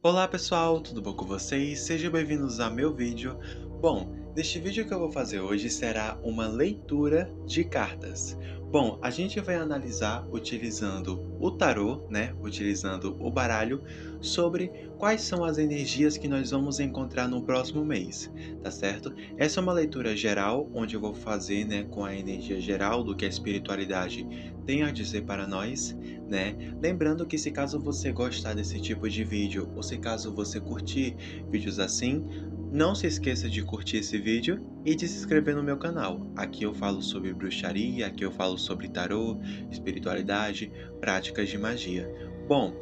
Olá pessoal, tudo bom com vocês? Sejam bem-vindos ao meu vídeo. Bom, neste vídeo que eu vou fazer hoje será uma leitura de cartas. Bom, a gente vai analisar utilizando o tarô, né? Utilizando o baralho, sobre quais são as energias que nós vamos encontrar no próximo mês, tá certo? Essa é uma leitura geral, onde eu vou fazer, né, com a energia geral do que a espiritualidade tem a dizer para nós, né? Lembrando que se caso você gostar desse tipo de vídeo ou se caso você curtir vídeos assim, não se esqueça de curtir esse vídeo e de se inscrever no meu canal. Aqui eu falo sobre bruxaria, aqui eu falo sobre tarô, espiritualidade, práticas de magia. Bom,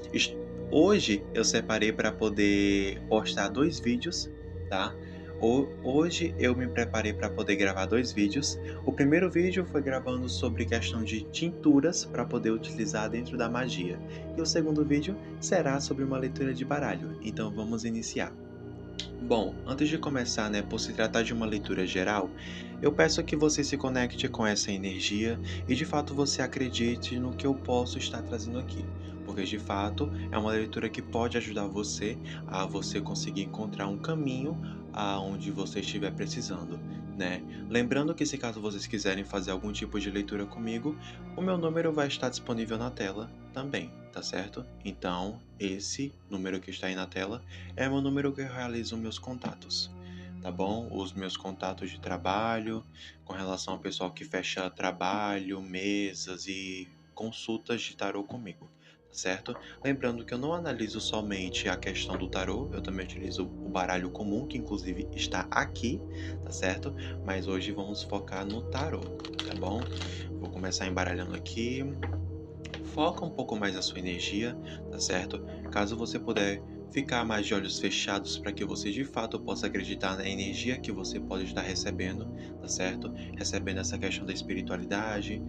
hoje eu separei para poder postar dois vídeos, tá? Hoje eu me preparei para poder gravar dois vídeos. O primeiro vídeo foi gravando sobre questão de tinturas para poder utilizar dentro da magia. E o segundo vídeo será sobre uma leitura de baralho. Então vamos iniciar. Bom, antes de começar, né, por se tratar de uma leitura geral, eu peço que você se conecte com essa energia e de fato você acredite no que eu posso estar trazendo aqui, porque de fato é uma leitura que pode ajudar você a você conseguir encontrar um caminho aonde você estiver precisando, né? Lembrando que se caso vocês quiserem fazer algum tipo de leitura comigo, o meu número vai estar disponível na tela também, tá certo? Então, esse número que está aí na tela é o número que eu realizo meus contatos, tá bom? Os meus contatos de trabalho, com relação ao pessoal que fecha trabalho, mesas e consultas de tarô comigo, tá certo? Lembrando que eu não analiso somente a questão do tarô, eu também utilizo o baralho comum, que inclusive está aqui, tá certo? Mas hoje vamos focar no tarô, tá bom? Vou começar embaralhando aqui. Foca um pouco mais a sua energia, tá certo? Caso você puder ficar mais de olhos fechados para que você de fato possa acreditar na energia que você pode estar recebendo, tá certo? Recebendo essa questão da espiritualidade,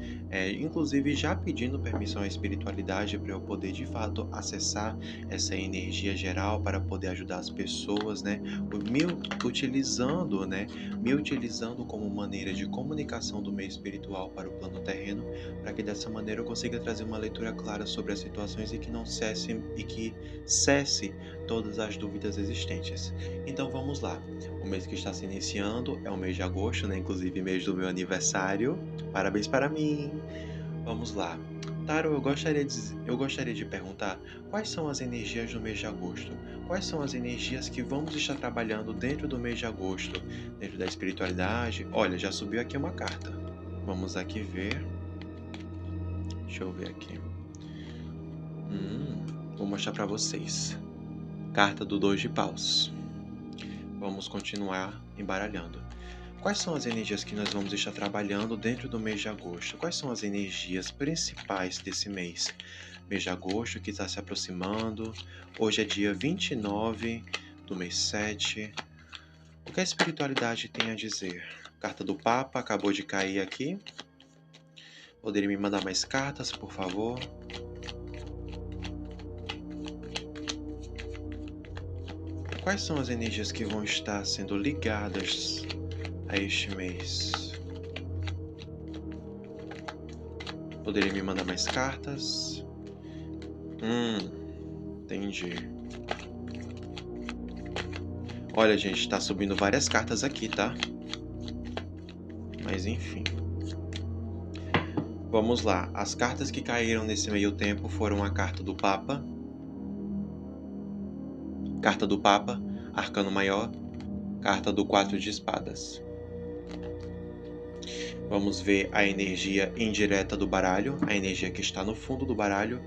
inclusive já pedindo permissão à espiritualidade para eu poder de fato acessar essa energia geral para poder ajudar as pessoas, né? Me utilizando, né? Me utilizando como maneira de comunicação do meio espiritual para o plano terreno, para que dessa maneira eu consiga trazer uma leitura clara sobre as situações e que cesse todas as dúvidas existentes. Então vamos lá. O mês que está se iniciando é o mês de agosto, né? Inclusive mês do meu aniversário. Parabéns para mim. Vamos lá. Taro, eu gostaria de perguntar quais são as energias do mês de agosto? Quais são as energias que vamos estar trabalhando dentro do mês de agosto? Dentro da espiritualidade? Olha, já subiu aqui uma carta. Vamos aqui ver. Deixa eu ver aqui. Vou mostrar para vocês. Carta do 2 de paus. Vamos continuar embaralhando. Quais são as energias que nós vamos estar trabalhando dentro do mês de agosto? Quais são as energias principais desse mês? Mês de agosto que está se aproximando. Hoje é dia 29 do mês 7. O que a espiritualidade tem a dizer? Carta do Papa acabou de cair aqui. Poderia me mandar mais cartas, por favor? Quais são as energias que vão estar sendo ligadas a este mês? Poderia me mandar mais cartas? Entendi. Olha, gente, tá subindo várias cartas aqui, tá? Mas enfim. Vamos lá. As cartas que caíram nesse meio tempo foram a carta do Papa, Arcano Maior, carta do 4 de Espadas. Vamos ver a energia indireta do baralho, a energia que está no fundo do baralho,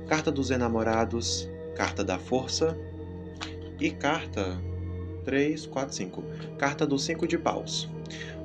carta dos enamorados, carta da força e carta 3, 4, 5, carta do 5 de paus.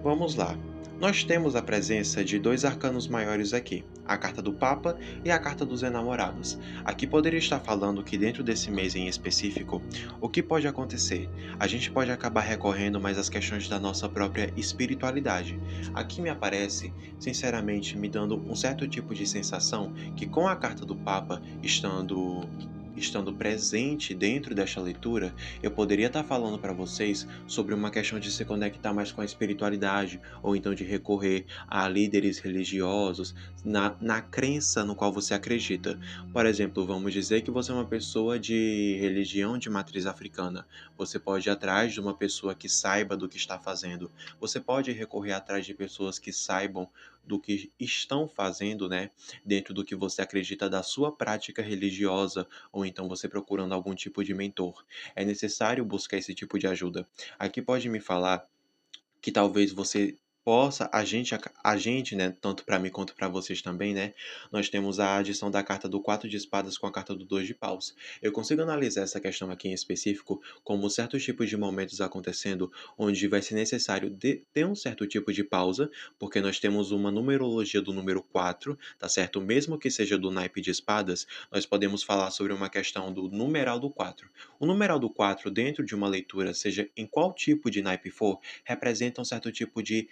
Vamos lá. Nós temos a presença de dois arcanos maiores aqui, a carta do Papa e a carta dos enamorados. Aqui poderia estar falando que dentro desse mês em específico, o que pode acontecer? A gente pode acabar recorrendo mais às questões da nossa própria espiritualidade. Aqui me aparece, sinceramente, me dando um certo tipo de sensação que com a carta do Papa estando estando presente dentro desta leitura, eu poderia estar falando para vocês sobre uma questão de se conectar mais com a espiritualidade, ou então de recorrer a líderes religiosos na crença no qual você acredita. Por exemplo, vamos dizer que você é uma pessoa de religião de matriz africana. Você pode ir atrás de uma pessoa que saiba do que está fazendo. Você pode recorrer atrás de pessoas que saibam do que estão fazendo, né, dentro do que você acredita da sua prática religiosa, ou então você procurando algum tipo de mentor. É necessário buscar esse tipo de ajuda. Aqui pode me falar que talvez você possa, a gente, né, tanto para mim quanto para vocês também, né, nós temos a adição da carta do 4 de espadas com a carta do 2 de paus. Eu consigo analisar essa questão aqui em específico como certos tipos de momentos acontecendo onde vai ser necessário ter um certo tipo de pausa, porque nós temos uma numerologia do número 4, tá certo? Mesmo que seja do naipe de espadas, nós podemos falar sobre uma questão do numeral do 4. O numeral do 4 dentro de uma leitura, seja em qual tipo de naipe for, representa um certo tipo de.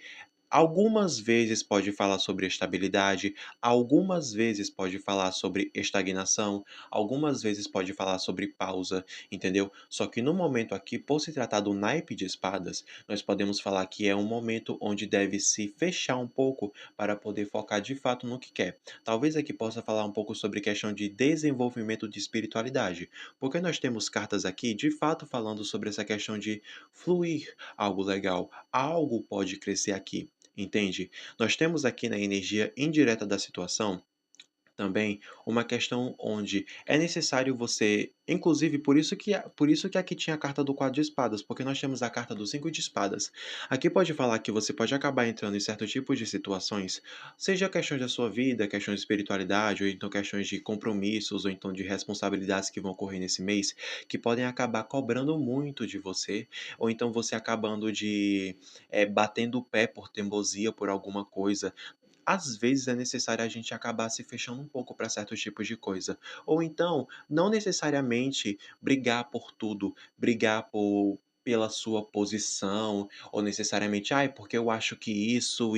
Algumas vezes pode falar sobre estabilidade, algumas vezes pode falar sobre estagnação, algumas vezes pode falar sobre pausa, entendeu? Só que no momento aqui, por se tratar do naipe de espadas, nós podemos falar que é um momento onde deve se fechar um pouco para poder focar de fato no que quer. Talvez aqui possa falar um pouco sobre questão de desenvolvimento de espiritualidade, porque nós temos cartas aqui de fato falando sobre essa questão de fluir algo legal, algo pode crescer aqui. Entende? Nós temos aqui na energia indireta da situação também uma questão onde é necessário você, inclusive por isso que aqui tinha a carta do 4 de espadas, porque nós temos a carta do 5 de espadas. Aqui pode falar que você pode acabar entrando em certo tipo de situações, seja questões da sua vida, questões de espiritualidade, ou então questões de compromissos, ou então de responsabilidades que vão ocorrer nesse mês, que podem acabar cobrando muito de você, ou então você acabando de batendo o pé por teimosia, por alguma coisa. Às vezes é necessário a gente acabar se fechando um pouco para certos tipos de coisa. Ou então, não necessariamente brigar por tudo, brigar pela sua posição, ou necessariamente, ai, porque eu acho que isso.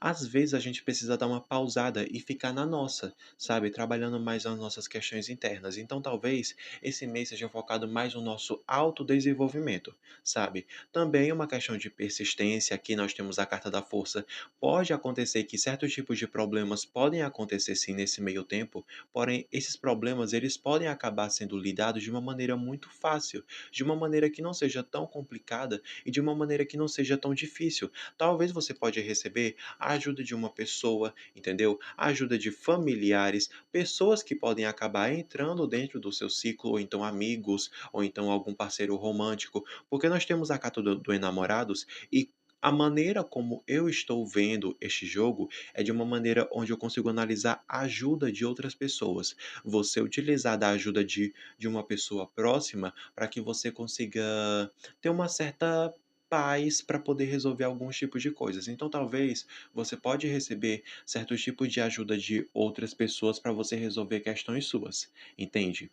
Às vezes a gente precisa dar uma pausada e ficar na nossa, sabe? Trabalhando mais as nossas questões internas. Então, talvez esse mês seja focado mais no nosso autodesenvolvimento, sabe? Também uma questão de persistência. Aqui nós temos a carta da força. Pode acontecer que certos tipos de problemas podem acontecer sim nesse meio tempo, porém esses problemas eles podem acabar sendo lidados de uma maneira muito fácil, de uma maneira que não seja tão complicada e de uma maneira que não seja tão difícil. Talvez você pode receber a ajuda de uma pessoa, entendeu? A ajuda de familiares, pessoas que podem acabar entrando dentro do seu ciclo, ou então amigos, ou então algum parceiro romântico, porque nós temos a carta do enamorados e a maneira como eu estou vendo este jogo é de uma maneira onde eu consigo analisar a ajuda de outras pessoas. Você utilizar da ajuda de uma pessoa próxima para que você consiga ter uma certa paz para poder resolver alguns tipos de coisas. Então, talvez você pode receber certos tipos de ajuda de outras pessoas para você resolver questões suas, entende?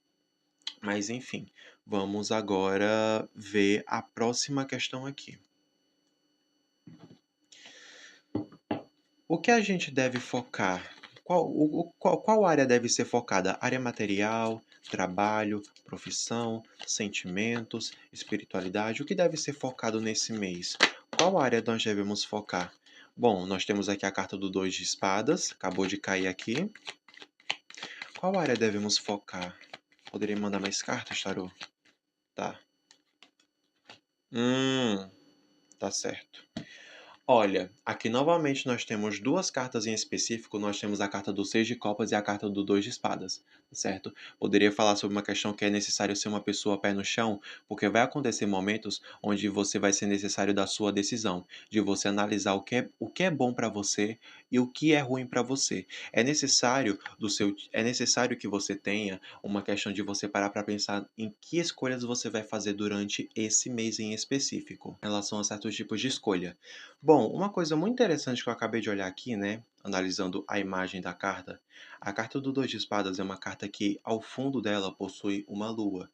Mas enfim, vamos agora ver a próxima questão aqui. O que a gente deve focar? Qual área deve ser focada? Área material, trabalho, profissão, sentimentos, espiritualidade? O que deve ser focado nesse mês? Qual área nós devemos focar? Bom, nós temos aqui a carta do 2 de espadas, acabou de cair aqui. Qual área devemos focar? Poderia mandar mais cartas, Tarô? Tá. Tá certo. Olha, aqui novamente nós temos duas cartas em específico, nós temos a carta do 6 de copas e a carta do 2 de espadas, certo? Poderia falar sobre uma questão que é necessário ser uma pessoa pé no chão, porque vai acontecer momentos onde você vai ser necessário da sua decisão, de você analisar o que é bom para você e o que é ruim para você. É necessário que você tenha uma questão de você parar para pensar em que escolhas você vai fazer durante esse mês em específico, em relação a certos tipos de escolha. Bom, uma coisa muito interessante que eu acabei de olhar aqui, né, analisando a imagem da carta, a carta do 2 de espadas é uma carta que, ao fundo dela, possui uma lua.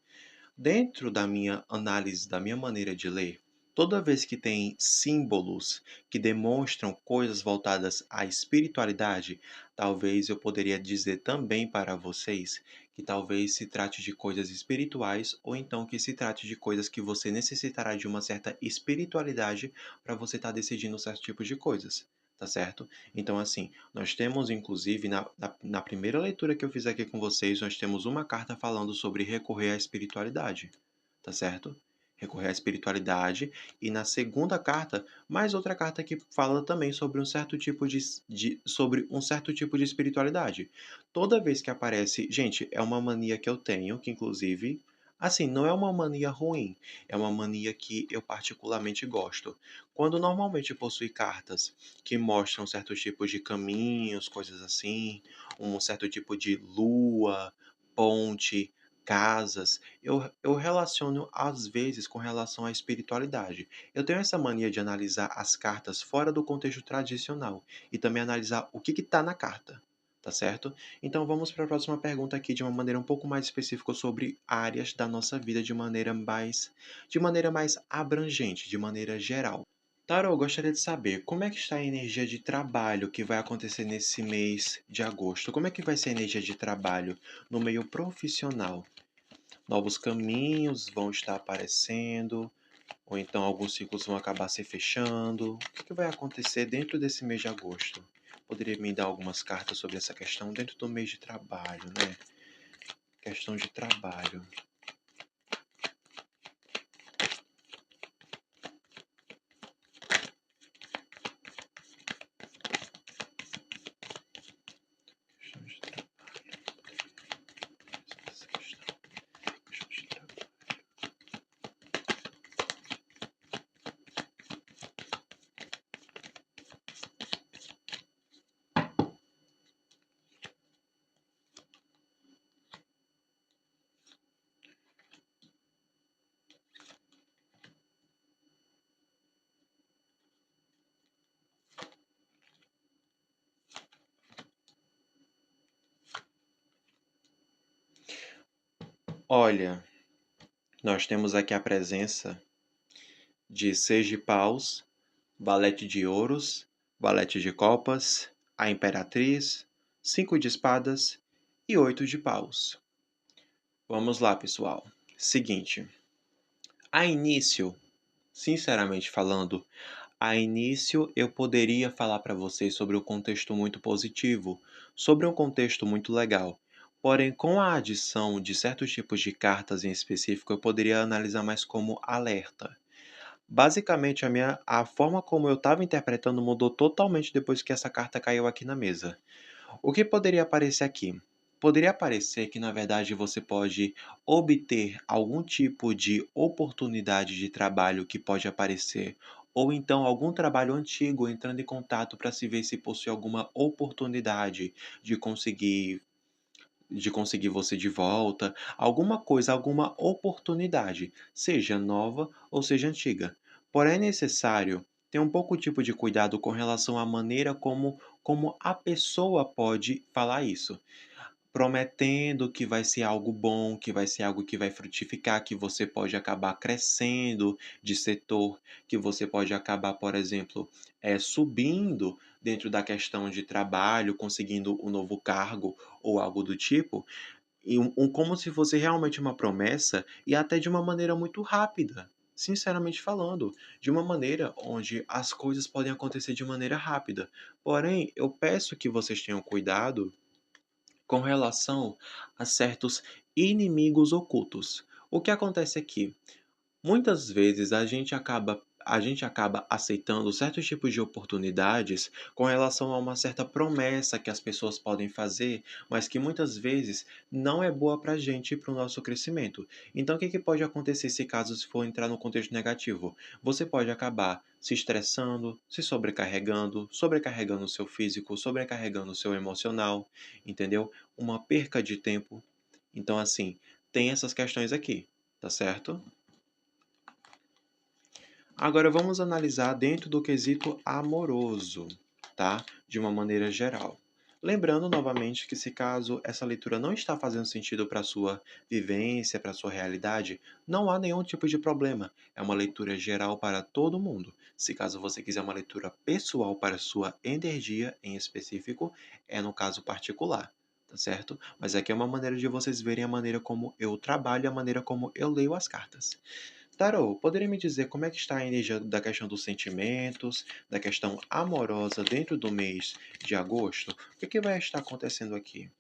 Dentro da minha análise, da minha maneira de ler, Toda vez que tem símbolos que demonstram coisas voltadas à espiritualidade, talvez eu poderia dizer também para vocês que talvez se trate de coisas espirituais ou então que se trate de coisas que você necessitará de uma certa espiritualidade para você estar decidindo certos tipos de coisas, tá certo? Então, assim, nós temos inclusive na primeira leitura que eu fiz aqui com vocês, nós temos uma carta falando sobre recorrer à espiritualidade, tá certo? Recorrer à espiritualidade. E na segunda carta, mais outra carta que fala também sobre um certo tipo sobre um certo tipo de espiritualidade. Toda vez que aparece, gente, é uma mania que eu tenho, que inclusive, assim, não é uma mania ruim, é uma mania que eu particularmente gosto. Quando normalmente possui cartas que mostram certos tipos de caminhos, coisas assim, um certo tipo de lua, ponte, casas, eu relaciono às vezes com relação à espiritualidade. Eu tenho essa mania de analisar as cartas fora do contexto tradicional e também analisar o que está na carta, tá certo? Então vamos para a próxima pergunta aqui de uma maneira um pouco mais específica sobre áreas da nossa vida de maneira mais abrangente, de maneira geral. Taro, eu gostaria de saber como é que está a energia de trabalho que vai acontecer nesse mês de agosto? Como é que vai ser a energia de trabalho no meio profissional? Novos caminhos vão estar aparecendo, ou então alguns ciclos vão acabar se fechando. O que vai acontecer dentro desse mês de agosto? Poderia me dar algumas cartas sobre essa questão dentro do mês de trabalho, né? Questão de trabalho. Questão de trabalho. Essa questão de trabalho. Olha, nós temos aqui a presença de Seis de Paus, Valete de Ouros, Valete de Copas, a Imperatriz, Cinco de Espadas e Oito de Paus. Vamos lá, pessoal. Seguinte, a início, sinceramente falando, a início eu poderia falar para vocês sobre um contexto muito positivo, sobre um contexto muito legal. Porém, com a adição de certos tipos de cartas em específico, eu poderia analisar mais como alerta. Basicamente, a forma como eu estava interpretando mudou totalmente depois que essa carta caiu aqui na mesa. O que poderia aparecer aqui? Poderia aparecer que, na verdade, você pode obter algum tipo de oportunidade de trabalho que pode aparecer, ou então algum trabalho antigo entrando em contato para se ver se possui alguma oportunidade de conseguir você de volta, alguma coisa, alguma oportunidade, seja nova ou seja antiga. Porém, é necessário ter um pouco tipo de cuidado com relação à maneira como a pessoa pode falar isso, prometendo que vai ser algo bom, que vai ser algo que vai frutificar, que você pode acabar crescendo de setor, que você pode acabar, por exemplo, subindo dentro da questão de trabalho, conseguindo um novo cargo ou algo do tipo, e como se fosse realmente uma promessa e até de uma maneira muito rápida. Sinceramente falando, de uma maneira onde as coisas podem acontecer de maneira rápida. Porém, eu peço que vocês tenham cuidado com relação a certos inimigos ocultos. O que acontece aqui? Muitas vezes a gente acaba aceitando certos tipos de oportunidades com relação a uma certa promessa que as pessoas podem fazer, mas que muitas vezes não é boa para a gente e para o nosso crescimento. Então, o que pode acontecer se caso se for entrar no contexto negativo? Você pode acabar se estressando, se sobrecarregando, sobrecarregando o seu físico, sobrecarregando o seu emocional, entendeu? Uma perca de tempo. Então, assim, tem essas questões aqui, tá certo? Agora vamos analisar dentro do quesito amoroso, tá? De uma maneira geral. Lembrando novamente que se caso essa leitura não está fazendo sentido para a sua vivência, para a sua realidade, não há nenhum tipo de problema. É uma leitura geral para todo mundo. Se caso você quiser uma leitura pessoal para a sua energia em específico, é no caso particular, tá certo? Mas aqui é uma maneira de vocês verem a maneira como eu trabalho, a maneira como eu leio as cartas. Tarô, poderia me dizer como é que está a energia da questão dos sentimentos, da questão amorosa dentro do mês de agosto? O que vai estar acontecendo aqui?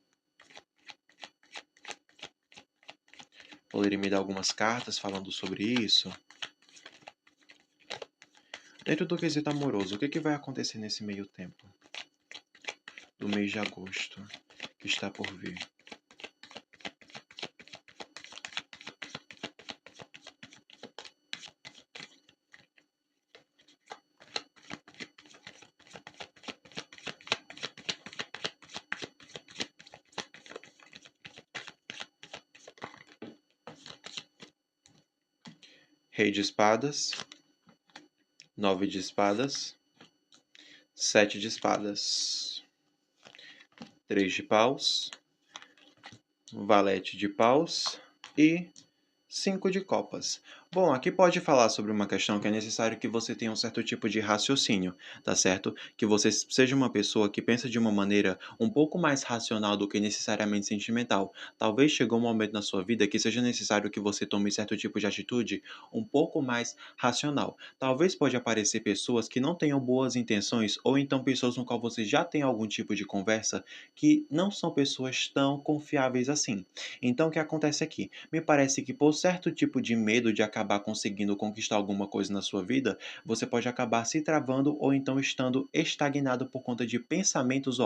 Poderia me dar algumas cartas falando sobre isso? Dentro do quesito amoroso, o que vai acontecer nesse meio tempo do mês de agosto que está por vir? Rei de espadas, 9 de espadas, 7 de espadas, 3 de paus, valete de paus e 5 de copas. Bom, aqui pode falar sobre uma questão que é necessário que você tenha um certo tipo de raciocínio, tá certo? Que você seja uma pessoa que pensa de uma maneira um pouco mais racional do que necessariamente sentimental. Talvez chegou um momento na sua vida que seja necessário que você tome certo tipo de atitude um pouco mais racional. Talvez pode aparecer pessoas que não tenham boas intenções ou então pessoas no qual você já tem algum tipo de conversa que não são pessoas tão confiáveis assim. Então, o que acontece aqui? Me parece que por certo tipo de medo de acabar conseguindo conquistar alguma coisa na sua vida, você pode acabar se travando ou então estando estagnado por conta de pensamentos,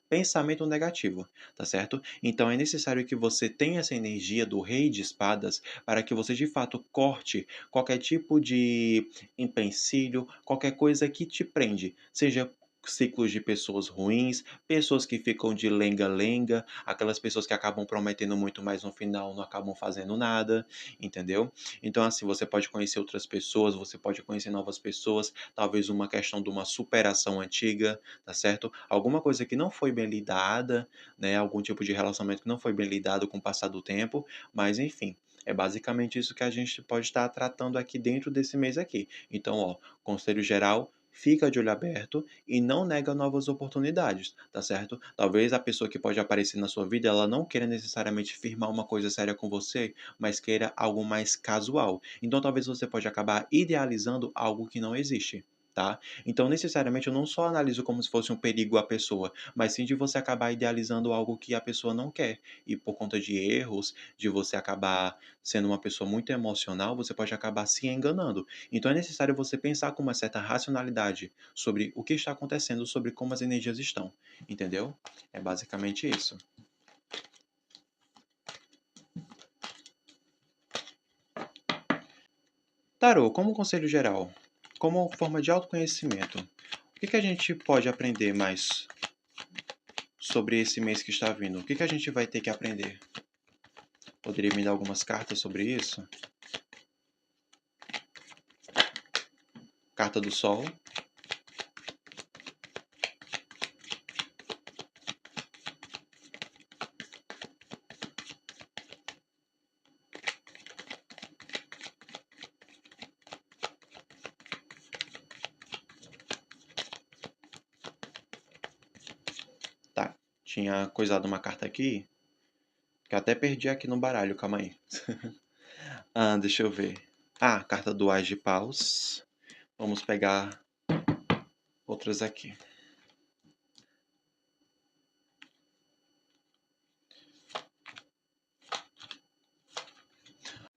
pensamento negativo, tá certo? Então é necessário que você tenha essa energia do rei de espadas para que você de fato corte qualquer tipo de empecilho, qualquer coisa que te prende, seja ciclos de pessoas ruins, pessoas que ficam de lenga-lenga, aquelas pessoas que acabam prometendo muito, mas no final não acabam fazendo nada, entendeu? Então, assim, você pode conhecer outras pessoas, você pode conhecer novas pessoas, talvez uma questão de uma superação antiga, tá certo? Alguma coisa que não foi bem lidada, né? Algum tipo de relacionamento que não foi bem lidado com o passar do tempo, mas enfim. É basicamente isso que a gente pode estar tratando aqui dentro desse mês aqui. Então, conselho geral, fica de olho aberto e não nega novas oportunidades, tá certo? Talvez a pessoa que pode aparecer na sua vida, ela não queira necessariamente firmar uma coisa séria com você, mas queira algo mais casual. Então talvez você pode acabar idealizando algo que não existe. Tá? Então, necessariamente, eu não só analiso como se fosse um perigo à pessoa, mas sim de você acabar idealizando algo que a pessoa não quer. E por conta de erros, de você acabar sendo uma pessoa muito emocional, você pode acabar se enganando. Então, é necessário você pensar com uma certa racionalidade sobre o que está acontecendo, sobre como as energias estão, entendeu? É basicamente isso. Tarô, como conselho geral, como forma de autoconhecimento, o que a gente pode aprender mais sobre esse mês que está vindo? O que a gente vai ter que aprender? Poderia me dar algumas cartas sobre isso? Carta do Sol, tá. Tinha coisado uma carta aqui que eu até perdi aqui no baralho, calma aí. Deixa eu ver. Carta do Ás de Paus. Vamos pegar outras aqui.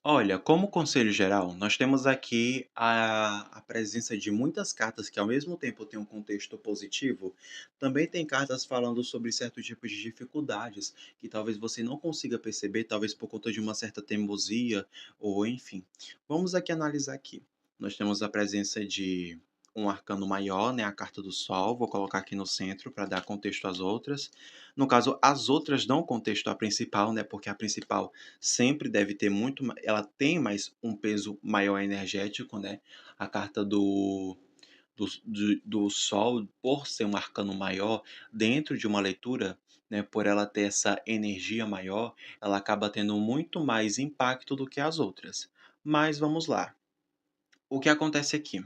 Olha, como conselho geral, nós temos aqui a presença de muitas cartas que, ao mesmo tempo, têm um contexto positivo, também tem cartas falando sobre certos tipos de dificuldades que talvez você não consiga perceber, talvez por conta de uma certa teimosia, ou enfim. Vamos aqui analisar aqui. Nós temos a presença de um arcano maior, né, a carta do Sol, vou colocar aqui no centro para dar contexto às outras. No caso, as outras dão contexto à principal, né, porque a principal sempre deve ter muito, ela tem mais um peso maior energético, né? A carta do do Sol, por ser um arcano maior, dentro de uma leitura, né, por ela ter essa energia maior, ela acaba tendo muito mais impacto do que as outras. Mas vamos lá. O que acontece aqui?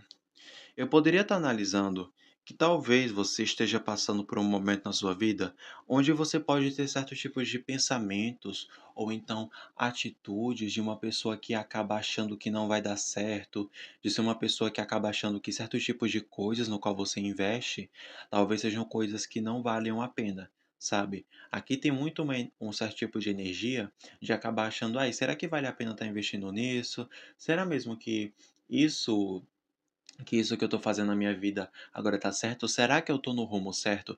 Eu poderia estar analisando que talvez você esteja passando por um momento na sua vida onde você pode ter certos tipos de pensamentos ou então atitudes de uma pessoa que acaba achando que não vai dar certo, de ser uma pessoa que acaba achando que certos tipos de coisas no qual você investe talvez sejam coisas que não valham a pena. Sabe? Aqui tem muito um certo tipo de energia de acabar achando, ai, será que vale a pena estar investindo nisso? Será mesmo isso isso que eu estou fazendo na minha vida agora está certo? Será que eu estou no rumo certo?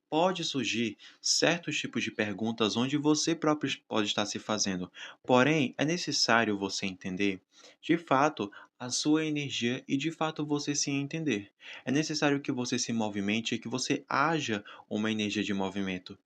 Pode surgir certos tipos de perguntas onde você próprio pode estar se fazendo. Porém, é necessário você entender, de fato, a sua energia e de fato você se entender. É necessário que você se movimente e que você haja uma energia de movimento.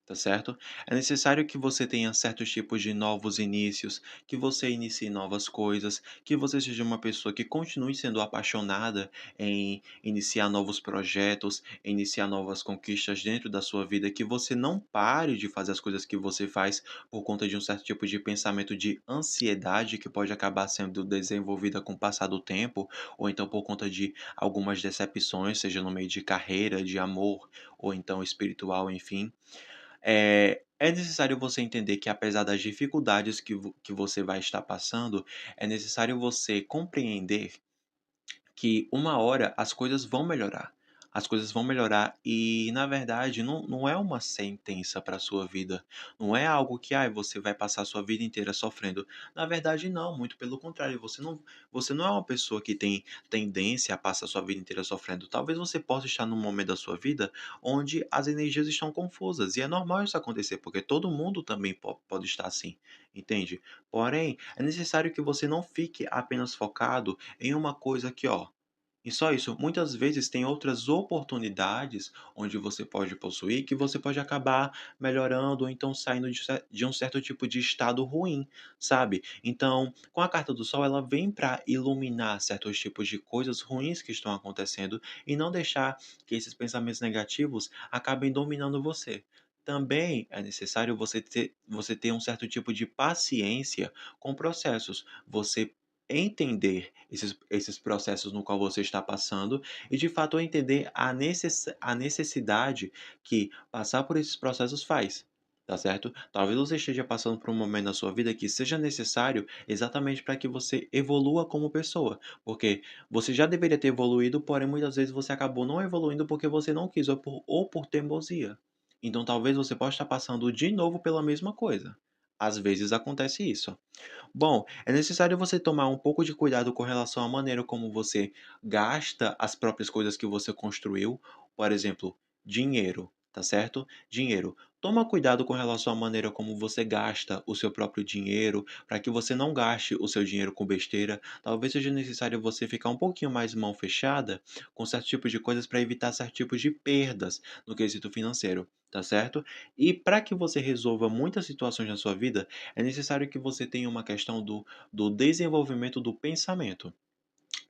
Tá certo? É necessário que você tenha certos tipos de novos inícios, que você inicie novas coisas, que você seja uma pessoa que continue sendo apaixonada em iniciar novos projetos, iniciar novas conquistas dentro da sua vida, que você não pare de fazer as coisas que você faz por conta de um certo tipo de pensamento de ansiedade que pode acabar sendo desenvolvida com o passar do tempo, ou então por conta de algumas decepções, seja no meio de carreira, de amor, ou então espiritual, enfim. É necessário você entender que apesar das dificuldades que você vai estar passando, é necessário você compreender que uma hora as coisas vão melhorar. As coisas vão melhorar e, na verdade, não é uma sentença para a sua vida. Não é algo que você vai passar a sua vida inteira sofrendo. Na verdade, não, muito pelo contrário. Você não é uma pessoa que tem tendência a passar a sua vida inteira sofrendo. Talvez você possa estar num momento da sua vida onde as energias estão confusas. E é normal isso acontecer, porque todo mundo também pode estar assim, entende? Porém, é necessário que você não fique apenas focado em uma coisa que, ó, e só isso, muitas vezes tem outras oportunidades onde você pode possuir que você pode acabar melhorando ou então saindo de um certo tipo de estado ruim, sabe? Então, com a carta do Sol, ela vem para iluminar certos tipos de coisas ruins que estão acontecendo e não deixar que esses pensamentos negativos acabem dominando você. Também é necessário você ter um certo tipo de paciência com processos. Você entender esses processos no qual você está passando e de fato entender a necessidade que passar por esses processos faz, tá certo? Talvez você esteja passando por um momento na sua vida que seja necessário exatamente para que você evolua como pessoa, porque você já deveria ter evoluído, porém muitas vezes você acabou não evoluindo porque você não quis ou por teimosia. Então talvez você possa estar passando de novo pela mesma coisa. Às vezes acontece isso. Bom, é necessário você tomar um pouco de cuidado com relação à maneira como você gasta as próprias coisas que você construiu. Por exemplo, dinheiro, tá certo? Dinheiro. Toma cuidado com relação à maneira como você gasta o seu próprio dinheiro, para que você não gaste o seu dinheiro com besteira. Talvez seja necessário você ficar um pouquinho mais mão fechada com certo tipo de coisas para evitar certo tipo de perdas no quesito financeiro, tá certo? E para que você resolva muitas situações na sua vida, é necessário que você tenha uma questão do desenvolvimento do pensamento,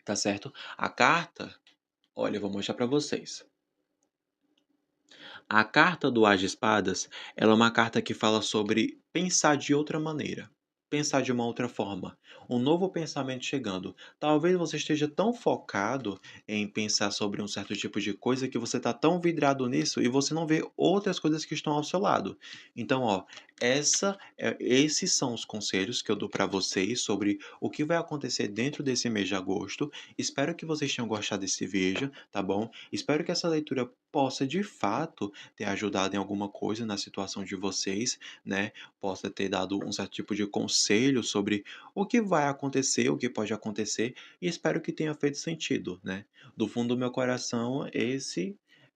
tá certo? A carta, olha, eu vou mostrar para vocês. A carta do As de Espadas, ela é uma carta que fala sobre pensar de outra maneira, pensar de uma outra forma, um novo pensamento chegando. Talvez você esteja tão focado em pensar sobre um certo tipo de coisa que você está tão vidrado nisso e você não vê outras coisas que estão ao seu lado. Então, ó, esses são os conselhos que eu dou para vocês sobre o que vai acontecer dentro desse mês de agosto. Espero que vocês tenham gostado desse vídeo, tá bom? Espero que essa leitura possa de fato ter ajudado em alguma coisa na situação de vocês, né? Possa ter dado um certo tipo de conselho sobre o que vai acontecer, o que pode acontecer, e espero que tenha feito sentido, né? Do fundo do meu coração,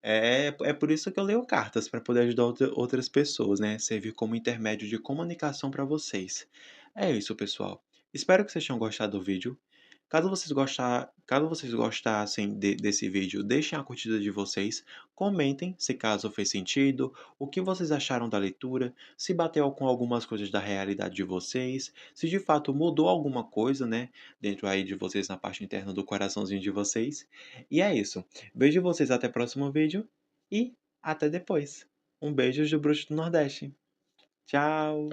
é por isso que eu leio cartas, para poder ajudar outras pessoas, né? Servir como intermédio de comunicação para vocês. É isso, pessoal. Espero que vocês tenham gostado do vídeo. Caso vocês gostassem desse vídeo, deixem a curtida de vocês, comentem se caso fez sentido, o que vocês acharam da leitura, se bateu com algumas coisas da realidade de vocês, se de fato mudou alguma coisa, né, dentro aí de vocês, na parte interna do coraçãozinho de vocês. E é isso. Vejo vocês até o próximo vídeo e até depois. Um beijo do Bruxo do Nordeste. Tchau!